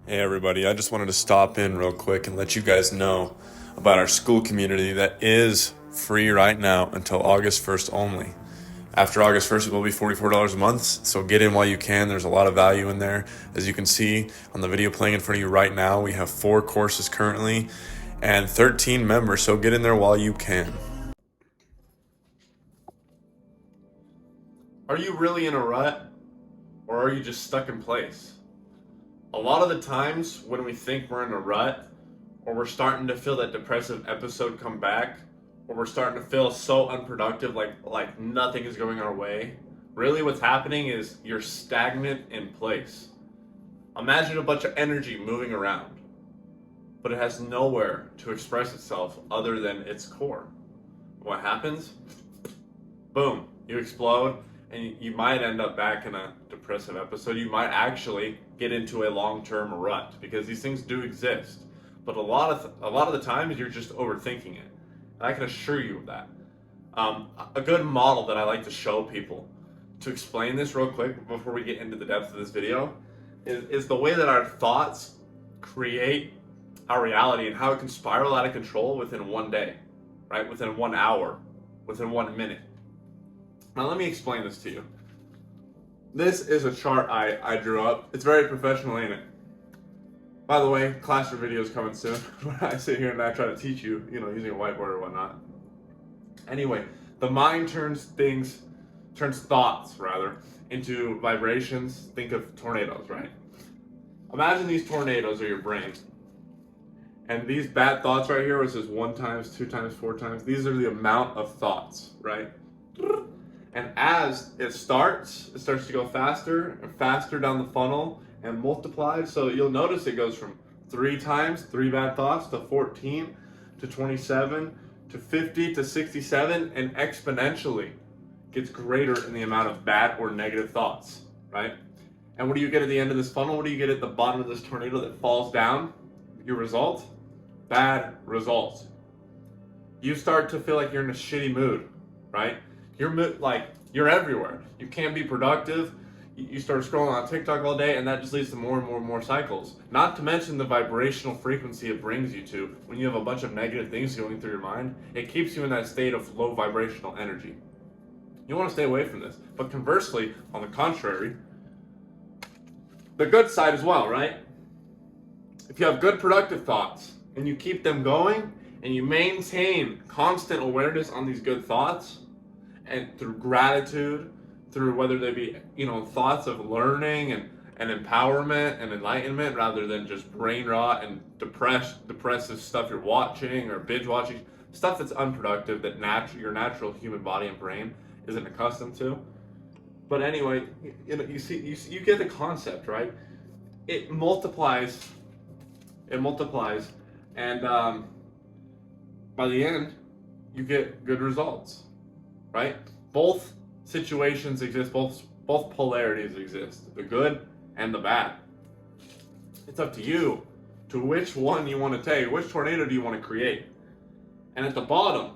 Hey everybody, I just wanted to stop in real quick and let you guys know about our school community that is free right now until August 1st only. After August 1st, it will be $44 a month, so get in while you can. There's a lot of value in there. As you can see on the video playing in front of you right now, we have 4 courses currently and 13 members, so get in there while you can. Are you really in a rut, or are you just stuck in place? A lot of the times when we think we're in a rut, or we're starting to feel that depressive episode come back, or we're starting to feel so unproductive, like nothing is going our way, really what's happening is you're stagnant in place. Imagine a bunch of energy moving around, but it has nowhere to express itself other than its core. What happens? Boom, you explode, and you might end up back in a depressive episode. You might actually get into a long-term rut, because these things do exist. But a lot of the times you're just overthinking it. And I can assure you of that. A good model that I like to show people to explain this real quick before we get into the depth of this video is the way that our thoughts create our reality and how it can spiral out of control within one day, right? Within 1 hour, within 1 minute. Now let me explain this to you. This is a chart I drew up. It's very professional, ain't it? By the way, classroom video is coming soon when I sit here and I try to teach you, using a whiteboard or whatnot. Anyway, the mind turns thoughts into vibrations. Think of tornadoes, right? Imagine these tornadoes are your brain. And these bad thoughts right here, which is 1 times, 2 times, 4 times, these are the amount of thoughts, right? And as it starts to go faster and faster down the funnel and multiplies. So you'll notice it goes from 3 times, 3 bad thoughts, to 14, to 27, to 50, to 67, and exponentially gets greater in the amount of bad or negative thoughts, right? And what do you get at the end of this funnel? What do you get at the bottom of this tornado that falls down? Your result? Bad results. You start to feel like you're in a shitty mood, right? You're everywhere. You can't be productive. You start scrolling on TikTok all day, and that just leads to more and more and more cycles. Not to mention the vibrational frequency it brings you to when you have a bunch of negative things going through your mind. It keeps you in that state of low vibrational energy. You want to stay away from this. But conversely, on the contrary, the good side as well, right? If you have good productive thoughts and you keep them going and you maintain constant awareness on these good thoughts, and through gratitude, through whether they be, thoughts of learning and empowerment and enlightenment, rather than just brain rot and depressive stuff you're watching or binge watching, stuff that's unproductive, that your natural human body and brain isn't accustomed to. But anyway, you get the concept, right? It multiplies, and by the end, you get good results. Right? Both situations exist, both polarities exist, the good and the bad. It's up to you to which one you want to take, which tornado do you want to create. And at the bottom,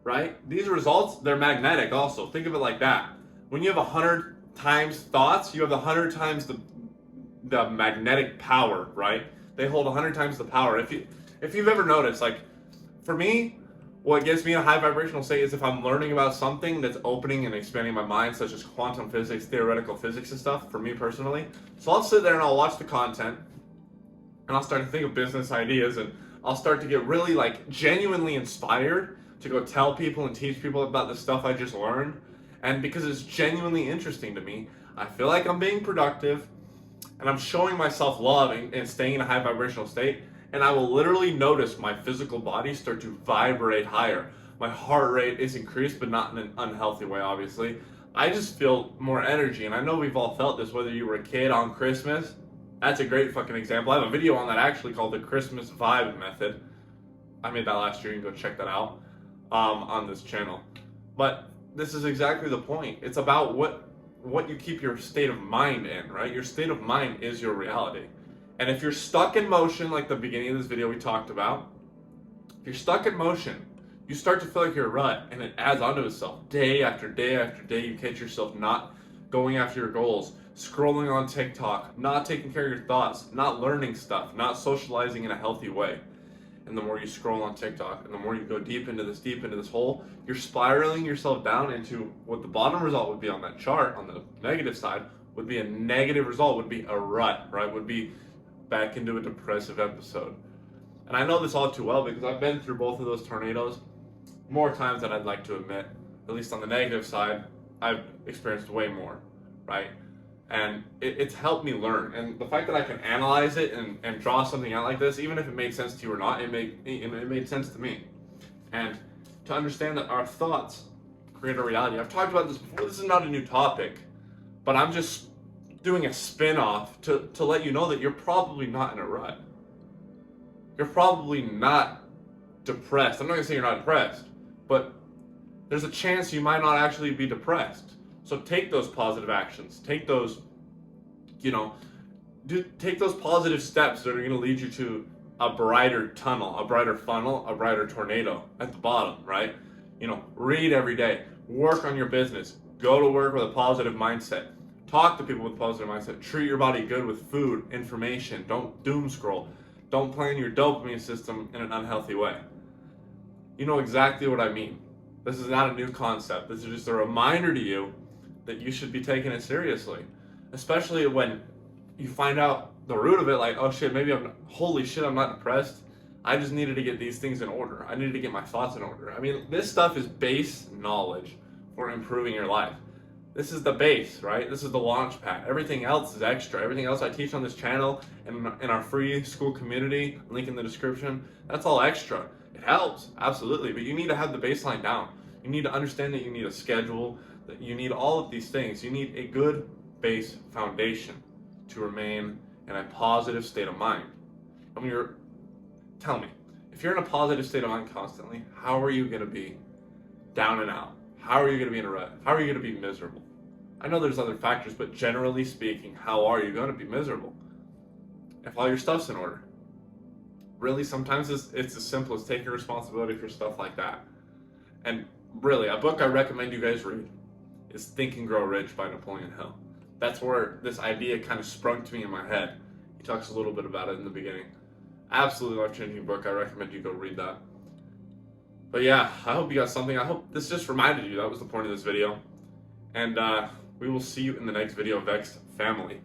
right, these results, they're magnetic also. Think of it like that. When you have 100 times thoughts, you have 100 times the magnetic power, right? They hold 100 times the power. If you've ever noticed, like, for me, what gets me in a high vibrational state is if I'm learning about something that's opening and expanding my mind, such as quantum physics, theoretical physics and stuff, for me personally. So I'll sit there and I'll watch the content, and I'll start to think of business ideas, and I'll start to get really, genuinely inspired to go tell people and teach people about the stuff I just learned. And because it's genuinely interesting to me, I feel like I'm being productive, and I'm showing myself love and staying in a high vibrational state. And I will literally notice my physical body start to vibrate higher. My heart rate is increased, but not in an unhealthy way, obviously. I just feel more energy, and I know we've all felt this, whether you were a kid on Christmas. That's a great fucking example. I have a video on that actually called the Christmas Vibe Method. I made that last year. You can go check that out on this channel. But this is exactly the point. It's about what you keep your state of mind in, right? Your state of mind is your reality. And if you're stuck in motion, like the beginning of this video we talked about, if you're stuck in motion, you start to feel like you're a rut, and it adds onto itself. Day after day after day, you catch yourself not going after your goals, scrolling on TikTok, not taking care of your thoughts, not learning stuff, not socializing in a healthy way. And the more you scroll on TikTok and the more you go deep into this hole, you're spiraling yourself down into what the bottom result would be on that chart. On the negative side would be a negative result, would be a rut, right? Would be back into a depressive episode. And I know this all too well because I've been through both of those tornadoes more times than I'd like to admit. At least on the negative side, I've experienced way more, right? And it's helped me learn. And the fact that I can analyze it and draw something out like this, even if it made sense to you or not, it made sense to me. And to understand that our thoughts create a reality. I've talked about this before. This is not a new topic, but I'm just doing a spin-off to let you know that you're probably not in a rut. You're probably not depressed. I'm not gonna say you're not depressed, but there's a chance you might not actually be depressed. So take those positive actions. Take those, take those positive steps that are gonna lead you to a brighter tunnel, a brighter funnel, a brighter tornado at the bottom, right? Read every day, work on your business, go to work with a positive mindset, talk to people with a positive mindset, treat your body good with food, information, don't doom scroll. Don't plan your dopamine system in an unhealthy way. You know exactly what I mean. This is not a new concept. This is just a reminder to you that you should be taking it seriously. Especially when you find out the root of it, like, oh shit, holy shit, I'm not depressed. I just needed to get these things in order. I needed to get my thoughts in order. I mean, this stuff is base knowledge for improving your life. This is the base, right? This is the launch pad. Everything else is extra. Everything else I teach on this channel and in our free school community, link in the description, that's all extra. It helps, absolutely, but you need to have the baseline down. You need to understand that you need a schedule, that you need all of these things. You need a good base foundation to remain in a positive state of mind. And tell me, if you're in a positive state of mind constantly, how are you gonna be down and out? How are you going to be in a rut? How are you going to be miserable? I know there's other factors, but generally speaking, how are you going to be miserable? If all your stuff's in order. Really, sometimes it's as simple as taking responsibility for stuff like that. And really, a book I recommend you guys read is Think and Grow Rich by Napoleon Hill. That's where this idea kind of sprung to me in my head. He talks a little bit about it in the beginning. Absolutely life-changing book. I recommend you go read that. But yeah, I hope you got something. I hope this just reminded you. That was the point of this video. And we will see you in the next video, VEXED family.